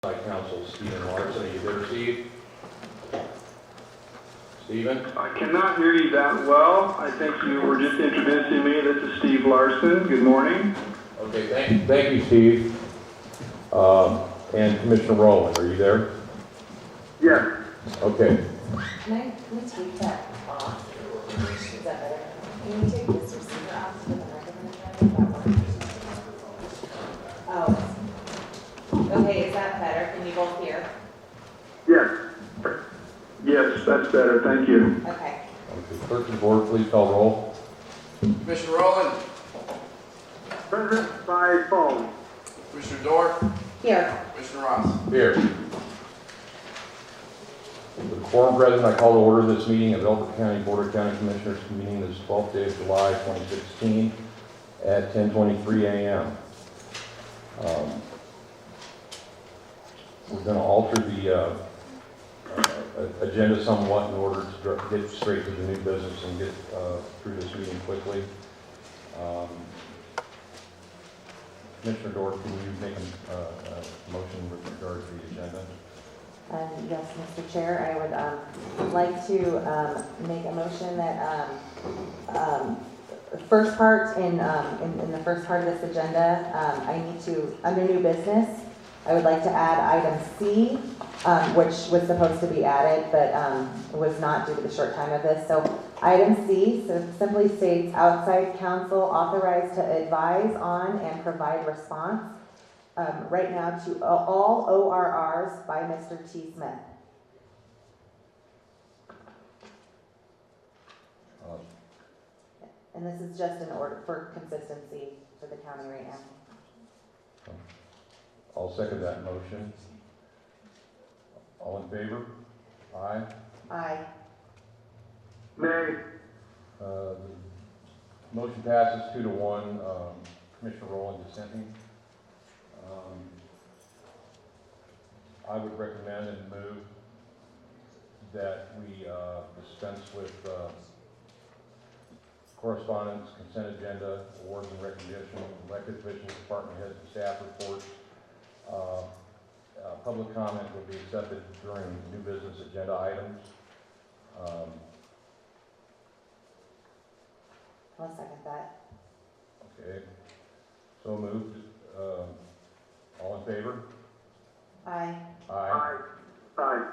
by Council Stephen Larson. Are you there, Steve? Stephen? I cannot hear you that well. I think you were just introducing me. This is Steve Larson. Good morning. Okay, thank you, Steve. And Commissioner Rowland, are you there? Yes. Okay. Can we take that off? Is that better? Can we take this receiver off so the microphone is Oh. Okay, is that better? Can you both hear? Yes. Yes, that's better. Thank you. Okay. Clerk of the board, please call roll. Commissioner Rowland. Present by phone. Commissioner Dorr. Here. Commissioner Ross. Here. With the quorum present, I call to order this meeting of Elbert County Board of County Commissioners convening this 12th day of July 2016 at 10:23 a.m. We're going to alter the agenda somewhat in order to get straight to the new business and get through this meeting quickly. Commissioner Dorr, can you make a motion with regard to the agenda? Yes, Mr. Chair, I would like to make a motion that first part in the first part of this agenda, I need to, under new business, I would like to add item C, which was supposed to be added, but was not due to the short time of this. So item C simply states outside counsel authorized to advise on and provide response right now to all ORRs by Mr. T. Smith. And this is just in order for consistency for the county right now. I'll second that motion. All in favor? Aye. Aye. Nay. The motion passes 2-1. Commissioner Rowland dissenting. I would recommend and move that we dispense with correspondence, consent agenda, awards and recognition, elected officials, department heads, and staff reports. Public comment will be accepted during new business agenda items. I'll second that. Okay. So moved. All in favor? Aye. Aye. Aye.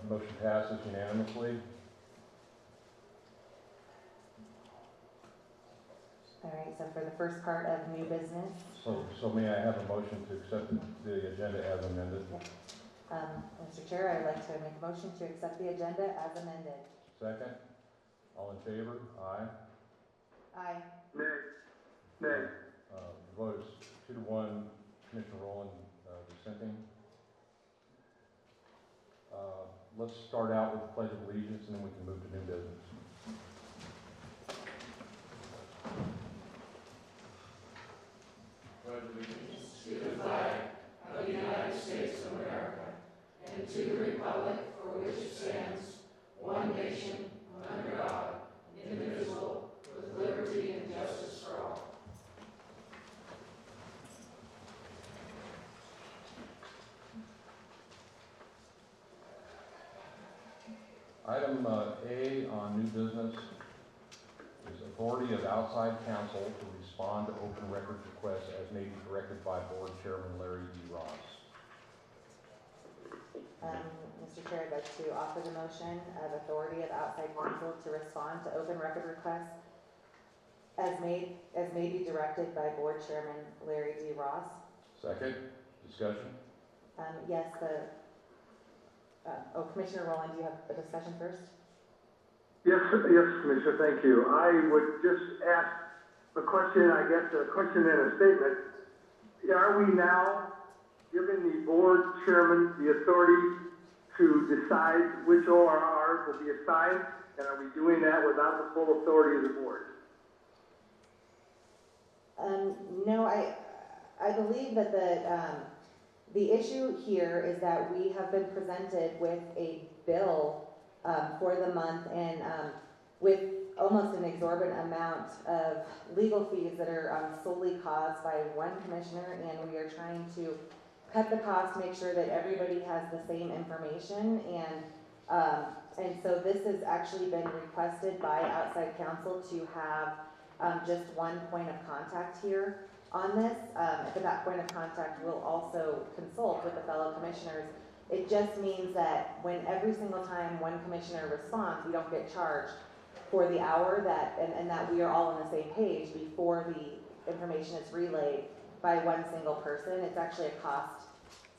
Motion passes unanimously. All right, so for the first part of new business, So may I have a motion to accept the agenda as amended? Mr. Chair, I'd like to make a motion to accept the agenda as amended. Second? All in favor? Aye. Aye. Nay. Nay. The vote is 2-1. Commissioner Rowland dissenting. Let's start out with the Pledge of Allegiance, and then we can move to new business. Pledge allegiance to the flag of the United States of America and to the republic for which it stands, one nation, under God, indivisible, with liberty and justice for all. Item A on new business is authority of outside counsel to respond to open records requests as may be directed by Board Chairman Larry D. Ross. Mr. Chair, I'd like to offer the motion of authority of outside counsel to respond to open record requests as may be directed by Board Chairman Larry D. Ross. Second, discussion? Yes, Commissioner Rowland, do you have a discussion first? Yes, Commissioner, thank you. I would just ask a question, I guess a question and a statement. Are we now giving the board chairman the authority to decide which ORRs will be assigned, and are we doing that without the full authority of the board? No, I believe that the issue here is that we have been presented with a bill for the month and with almost an exorbitant amount of legal fees that are solely caused by one commissioner, and we are trying to cut the cost, make sure that everybody has the same information, and so this has actually been requested by outside counsel to have just one point of contact here on this. But that point of contact will also consult with the fellow commissioners. It just means that when every single time one commissioner responds, we don't get charged for the hour that, and that we are all on the same page before the information is relayed by one single person. It's actually a cost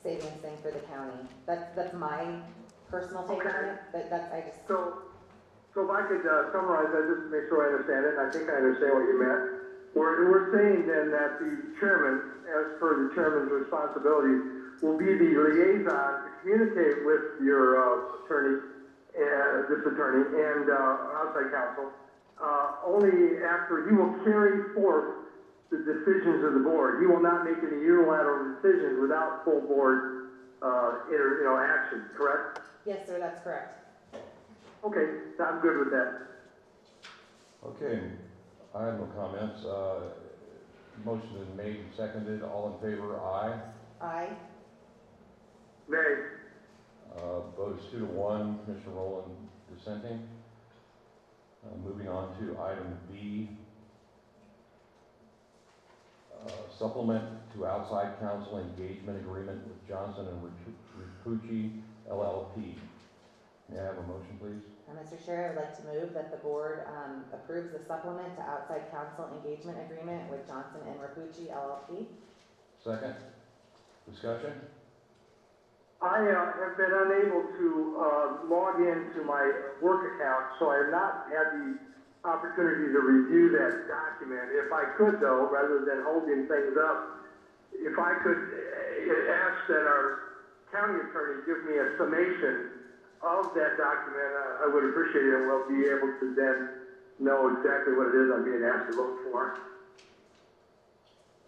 savings thing for the county. That's my personal take on it, but So if I could summarize that just to make sure I understand it, and I think I understand what you meant. We're saying then that the chairman, as per the chairman's responsibilities, will be the liaison to communicate with your attorney, this attorney, and outside counsel, only after he will carry forth the decisions of the board. He will not make any unilateral decisions without full board action, correct? yes, sir, that's correct. Okay, I'm good with that. Okay, I have no comments. Motion is made and seconded. All in favor, aye. Aye. Nay. Vote is 2-1. Commissioner Rowland dissenting. Moving on to item B. Supplement to outside counsel engagement agreement with Johnson and Ripucci LLP. May I have a motion, please? Mr. Chair, I would like to move that the board approves the supplement to outside counsel engagement agreement with Johnson and Ripucci LLP. Second. Discussion? I have been unable to log into my work account, so I have not had the opportunity to review that document. If I could, though, rather than holding things up, if I could ask that our county attorney give me a summation of that document, I would appreciate it, and we'll be able to then know exactly what it is I'm being asked to look for.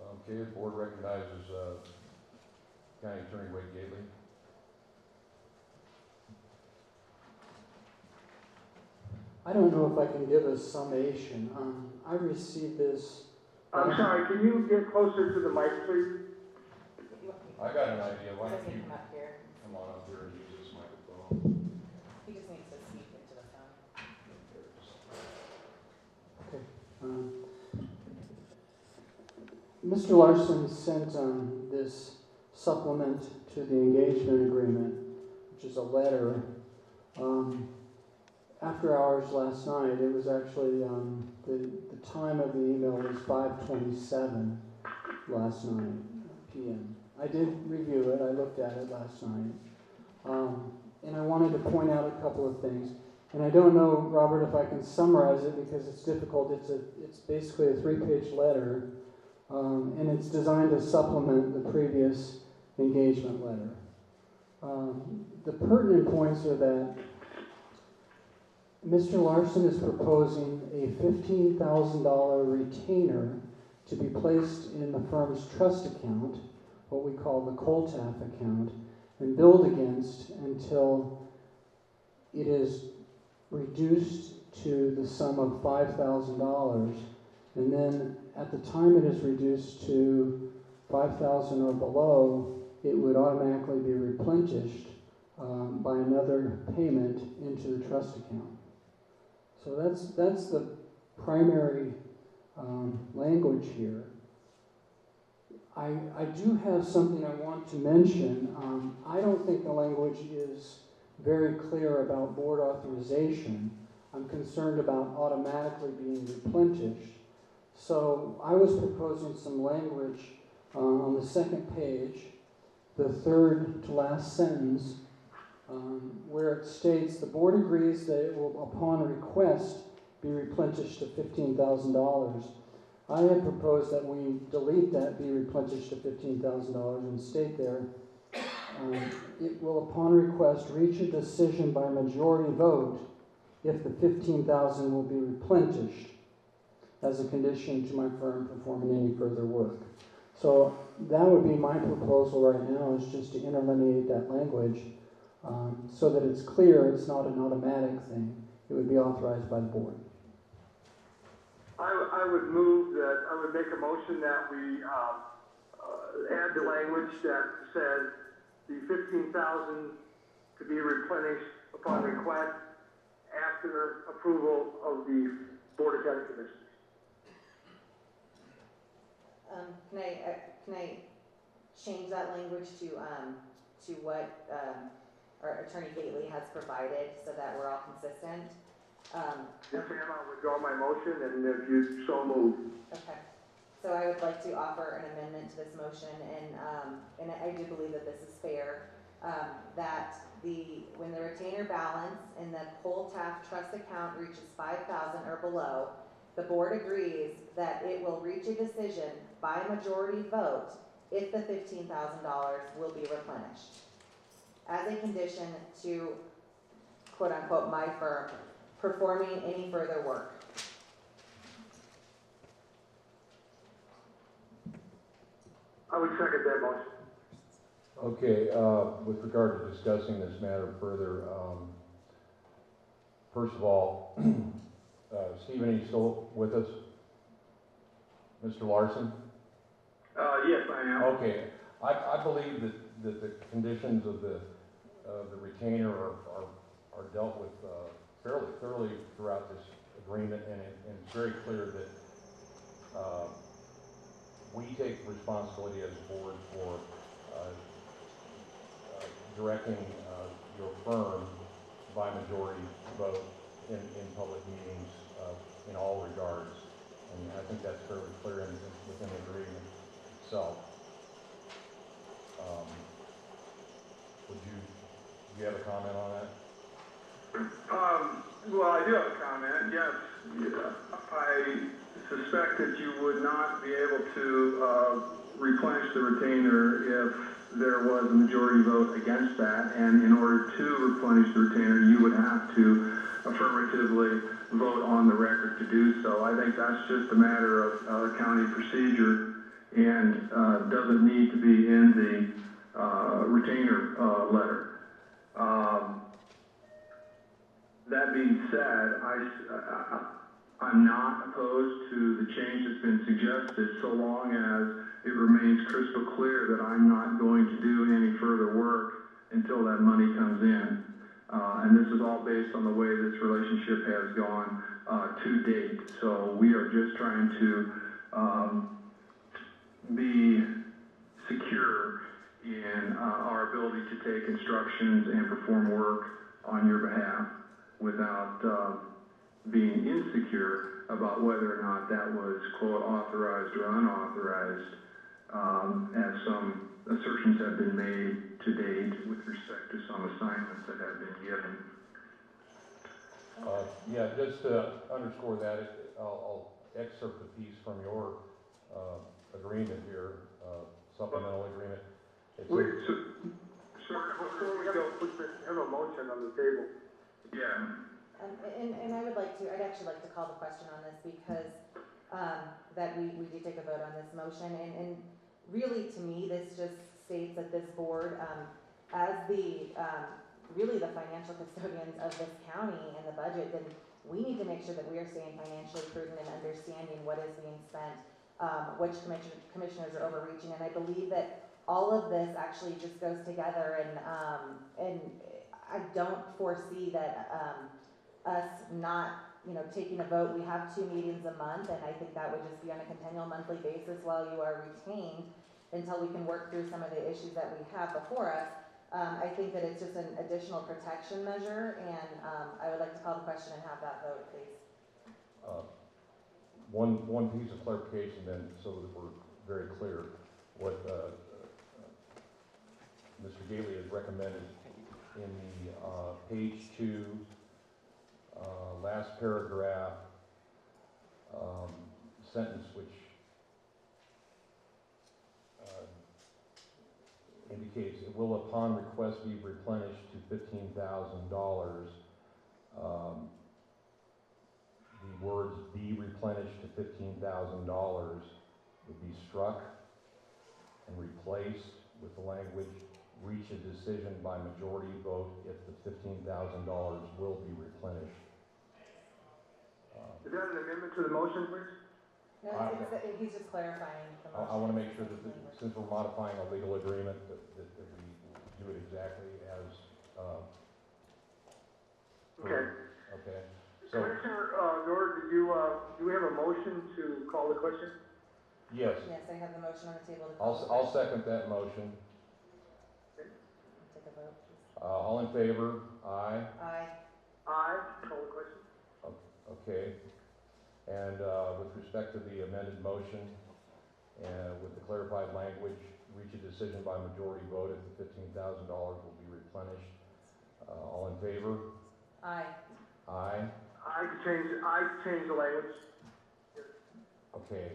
Okay, the board recognizes County Attorney Wade Gately. I don't know if I can give a summation. I received this. I'm sorry, can you get closer to the mic, please? I got an idea. Why don't Doesn't you come up here. come on up here and use this microphone? He just needs to speak into the phone. Mr. Larson sent this supplement to the engagement agreement, which is a letter. After hours last night, it was actually, the time of the email was 5:27 last night, p.m. I did review it, I looked at it last night, and I wanted to point out a couple of things. And I don't know, Robert, if I can summarize it because it's difficult. It's basically a 3-page letter, and it's designed to supplement the previous engagement letter. The pertinent points are that Mr. Larson is proposing a $15,000 retainer to be placed in the firm's trust account, what we call the Coltaf account, and billed against until it is reduced to the sum of $5,000, and then at the time it is reduced to $5,000 or below, it would automatically be replenished by another payment into the trust account. So that's the primary language here. I do have something I want to mention. I don't think the language is very clear about board authorization. I'm concerned about automatically being replenished. So I was proposing some language on the second page, the third to last sentence, where it states the board agrees that it will, upon request, be replenished to $15,000. I had proposed that we delete that, be replenished to $15,000, and state there, it will, upon request, reach a decision by majority vote if the $15,000 will be replenished as a condition to my firm performing any further work. So that would be my proposal right now, is just to interlineate that language so that it's clear it's not an automatic thing. It would be authorized by the board. I would move that, I would make a motion that we add the language that says the 15,000 to be replenished upon request after approval of the Board of County Commissioners. Can I change that language to what our Attorney Gately has provided so that we're all consistent? Yes, ma'am, I'll withdraw my motion, and if you so move. Okay. So I would like to offer an amendment to this motion, and I do believe that this is fair, that when the retainer balance in the Cole Taft Trust account reaches 5,000 or below, the board agrees that it will reach a decision by majority vote if the $15,000 will be replenished, as a condition to, quote unquote, my firm performing any further work. I would second that motion. Okay, with regard to discussing this matter further, first of all, Stephen, are you still with us? Mr. Larson? Yes, I am. Okay, I believe that the conditions of the retainer are dealt with fairly thoroughly throughout this agreement, and it's very clear that we take responsibility as a board for directing your firm by majority vote in public meetings in all regards. And I think that's fairly clear within the agreement itself. Do you have a comment on that? Well, I do have a comment. Yes, I suspect that you would not be able to replenish the retainer if there was a majority vote against that, and in order to replenish the retainer, you would have to affirmatively vote on the record to do so. I think that's just a matter of county procedure and doesn't need to be in the retainer letter. That being said, I'm not opposed to the change that's been suggested so long as it remains crystal clear that I'm not going to do any further work until that money comes in. And this is all based on the way this relationship has gone to date. So we are just trying to be secure in our ability to take instructions and perform work on your behalf without being insecure about whether or not that was, quote, authorized or unauthorized, as some assertions have been made to date with respect to some assignments that have been given. Yeah, just to underscore that, I'll excerpt a piece from your agreement here, supplemental agreement. Before we go, we have a motion on the table. Yeah. And I'd actually like to call the question on this because that we do take a vote on this motion. And really, to me, this just states that this board, as really the financial custodians of this county and the budget, then we need to make sure that we are staying financially prudent and understanding what is being spent, which commissioners are overreaching. And I believe that all of this actually just goes together, and I don't foresee that us not, taking a vote. We have 2 meetings a month, and I think that would just be on a continual monthly basis while you are retained until we can work through some of the issues that we have before us. I think that it's just an additional protection measure, and I would like to call the question and have that vote, please. One piece of clarification then, so that we're very clear, what Mr. Gately has recommended in the page 2, last paragraph, sentence which indicates it will upon request be replenished to $15,000. The words be replenished to $15,000 would be struck and replaced with the language reach a decision by majority vote if the $15,000 will be replenished. Is that an amendment to the motion, please? No, he's just clarifying the motion. I want to make sure that since we're modifying a legal agreement, that we do it exactly as, Okay. okay. So, Commissioner Nord, do we have a motion to call the question? yes, Yes, I have the motion on the table. I'll second that motion. Take a vote, please. All in favor? Aye. Aye. Aye, call the question. Okay. And with respect to the amended motion, and with the clarified language, reach a decision by majority vote if the $15,000 will be replenished. All in favor? Aye. Aye. I change the language. Okay.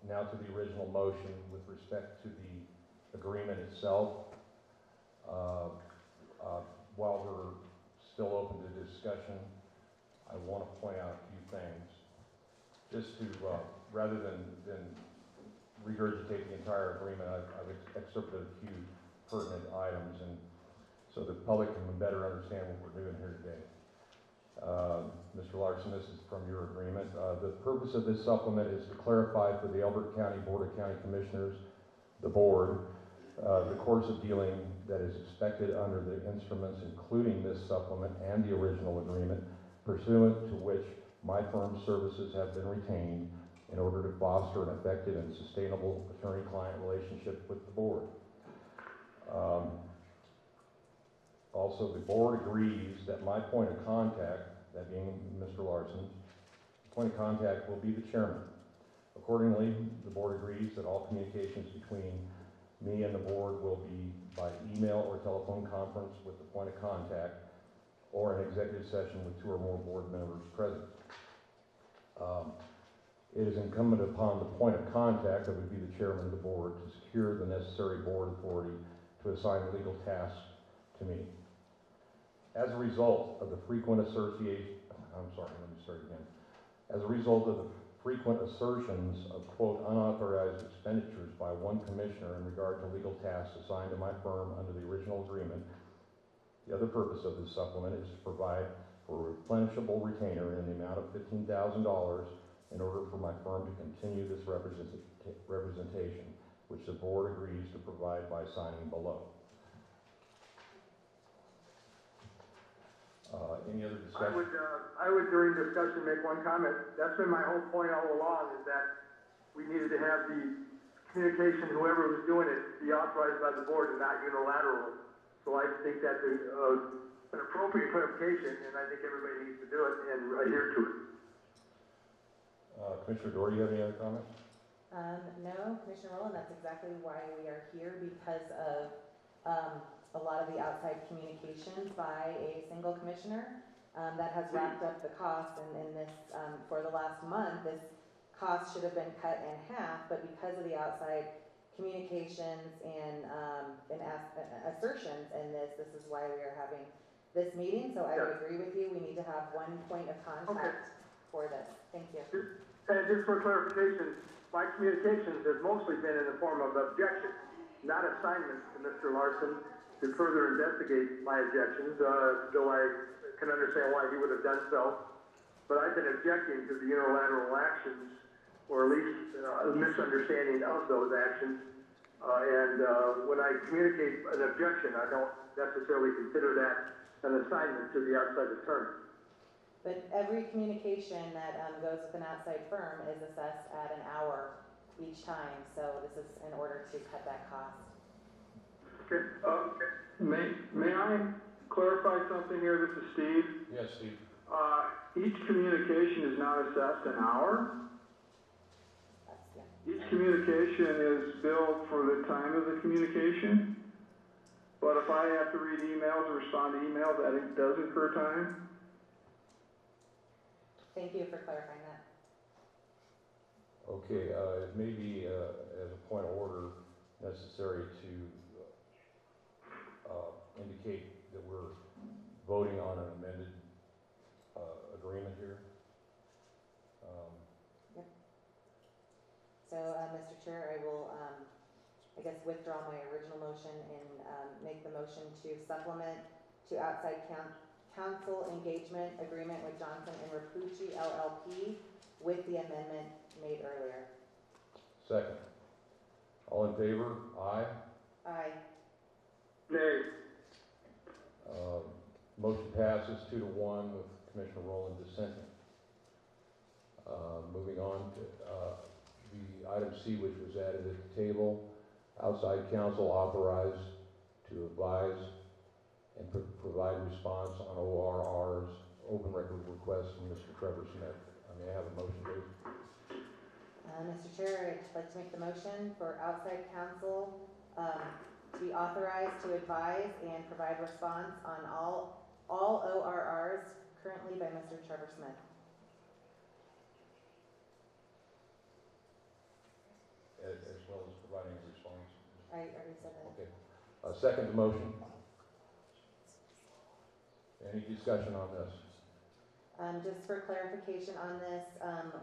Now to the original motion with respect to the agreement itself. While we're still open to discussion, I want to point out a few things. Just to, rather than regurgitate the entire agreement, I've excerpted a few pertinent items, and so the public can better understand what we're doing here today. Mr. Larson, this is from your agreement. The purpose of this supplement is to clarify for the Elbert County Board of County Commissioners, the board, the course of dealing that is expected under the instruments, including this supplement and the original agreement, pursuant to which my firm's services have been retained in order to foster an effective and sustainable attorney-client relationship with the board. Also, the board agrees that my point of contact, that being Mr. Larson, point of contact will be the chairman. Accordingly, the board agrees that all communications between me and the board will be by email or telephone conference with the point of contact, or an executive session with 2 or more board members present. It is incumbent upon the point of contact, that would be the chairman of the board, to secure the necessary board authority to assign legal tasks to me. As a result of the frequent association, As a result of the frequent assertions of, quote, unauthorized expenditures by one commissioner in regard to legal tasks assigned to my firm under the original agreement, the other purpose of this supplement is to provide for a replenishable retainer in the amount of $15,000 in order for my firm to continue this representation, which the board agrees to provide by signing below. Any other discussion? I would during discussion make one comment. That's been my whole point all along, is that we needed to have the communication, whoever was doing it, be authorized by the board and not unilateral. So I think that's an appropriate clarification, and I think everybody needs to do it and adhere to it. Commissioner Doherty, do you have any other comments? No, Commissioner Rowland, that's exactly why we are here, because of a lot of the outside communications by a single commissioner that has racked up the cost, and in this, for the last month, this cost should have been cut in half, but because of the outside communications and assertions in this is why we are having this meeting. So I would agree with you, we need to have one point of contact for this. Thank you. And just for clarification, my communications have mostly been in the form of objection, not assignments to Mr. Larson to further investigate my objections, though I can understand why he would have done so. But I've been objecting to the unilateral actions, or at least a misunderstanding of those actions. When I communicate an objection, I don't necessarily consider that an assignment to the outside attorney. But every communication that goes with an outside firm is assessed at an hour each time, so this is in order to cut that cost. Okay. May I clarify something here? This is Steve. Yes, Steve. Each communication is not assessed an hour. Each communication is billed for the time of the communication. But if I have to read emails or respond to emails, that does incur time. Thank you for clarifying that. Okay, it may be, as a point of order, necessary to indicate that we're voting on an amended agreement here. Yep. So, Mr. Chair, I will, I guess, withdraw my original motion and make the motion to supplement to outside counsel engagement agreement with Johnson and Rapucci LLP with the amendment made earlier. Second. All in favor? Aye. Aye. Nay. Motion passes 2-1 with Commissioner Rowland dissenting. Moving on to the item C, which was added at the table. Outside counsel authorized to advise and provide response on ORR's open record request from Mr. Trevor Smith. May I have a motion, please? Mr. Chair, I'd like to make the motion for outside counsel to be authorized to advise and provide response on all ORRs currently by Mr. Trevor Smith. As well as providing a response. I already said that. Okay. Second motion. Any discussion on this? Just for clarification on this,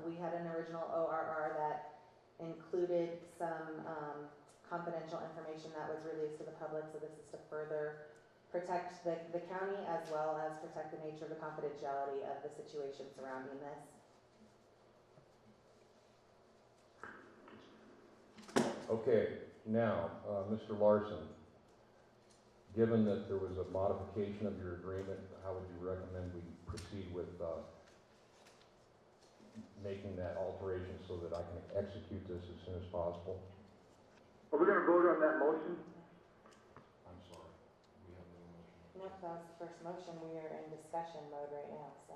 we had an original ORR that included some confidential information that was released to the public, so this is to further protect the county as well as protect the nature of the confidentiality of the situation surrounding this. Okay, now, Mr. Larson, given that there was a modification of your agreement, how would you recommend we proceed with making that alteration so that I can execute this as soon as possible? Are we gonna vote on that motion? I'm sorry, we have no motion. Nope, that was the first motion. We are in discussion mode right now, so.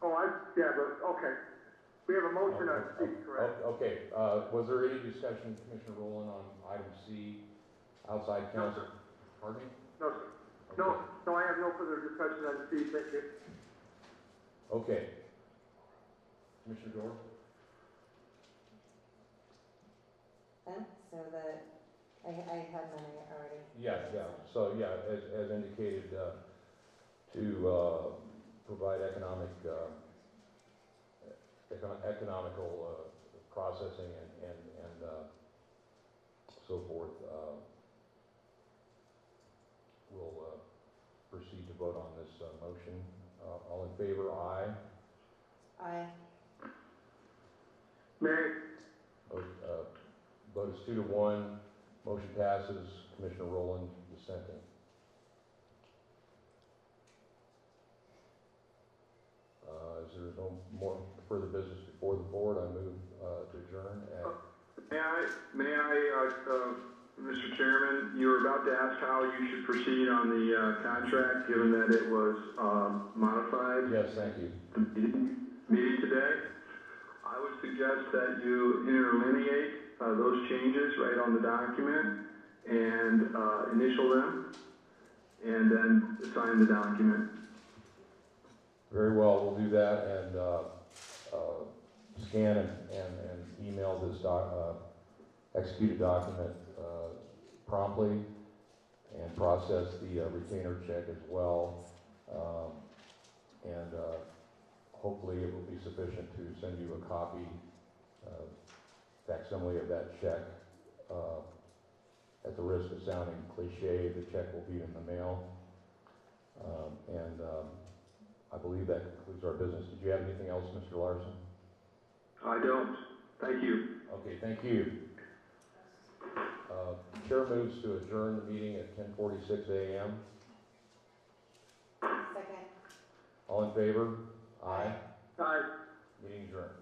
Oh, yeah, but, okay. We have a motion on C, correct? Okay, was there any discussion, Commissioner Rowland, on item C, outside No, counsel? sir. Pardon me? No, sir. No, I have no further discussion on C, thank you. Okay. Commissioner Dorr? So I had money already. Yeah. So, yeah, as indicated, to provide economical processing and so forth, we'll proceed to vote on this motion. All in favor, aye. Aye. Nay. Vote is 2-1. Motion passes. Commissioner Rowland dissenting. As there is no more further business before the board, I move to adjourn. May I, Mr. Chairman, you were about to ask how you should proceed on the contract, given that it was modified. Yes, thank you. The meeting today. I would suggest that you interlineate those changes right on the document and initial them, and then sign the document. Very well, we'll do that and scan and email this executed document promptly and process the retainer check as well. And hopefully it will be sufficient to send you a copy, facsimile of that check. At the risk of sounding cliche, the check will be in the mail. I believe that concludes our business. Did you have anything else, Mr. Larson? I don't. Thank you. Okay, thank you. Chair moves to adjourn the meeting at 10:46 a.m. Second. All in favor? Aye. Aye. Meeting adjourned.